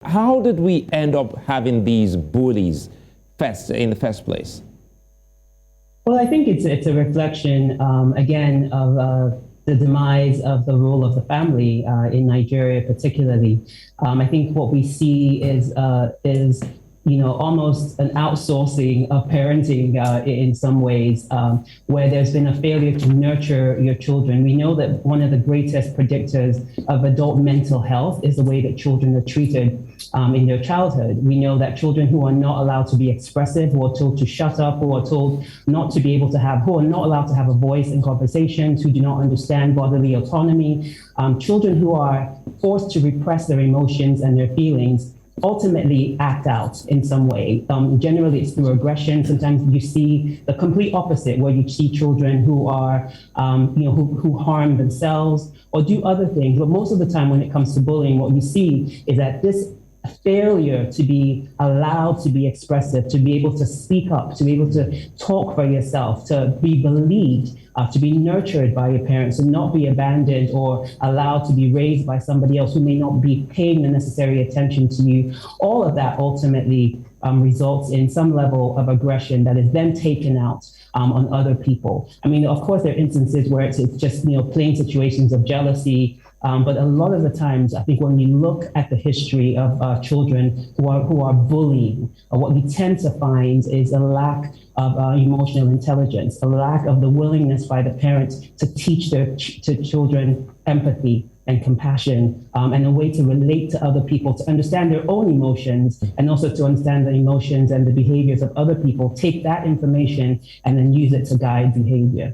How did we end up having these bullies in the first place? Well, I think it's a reflection, again, of the demise of the role of the family in Nigeria, particularly. I think what we see is almost an outsourcing of parenting in some ways, where there's been a failure to nurture your children. We know that one of the greatest predictors of adult mental health is the way that children are treated in their childhood. We know that children who are not allowed to be expressive, who are told to shut up, who are told not to be able to have, who are not allowed to have a voice in conversations, who do not understand bodily autonomy, children who are forced to repress their emotions and their feelings ultimately act out in some way. Generally, it's through aggression. Sometimes you see the complete opposite, where you see children who are, who harm themselves or do other things. But most of the time, when it comes to bullying, what you see is that this failure to be allowed to be expressive, to be able to speak up, to be able to talk for yourself, to be believed, to be nurtured by your parents, and not be abandoned or allowed to be raised by somebody else who may not be paying the necessary attention to you. All of that ultimately results in some level of aggression that is then taken out on other people. I mean, of course, there are instances where it's just plain situations of jealousy. But a lot of the times, I think when we look at the history of children who are bullying, what we tend to find is a lack of emotional intelligence, a lack of the willingness by the parents to teach their children empathy and compassion, and a way to relate to other people, to understand their own emotions, and also to understand the emotions and the behaviors of other people, take that information and then use it to guide behavior.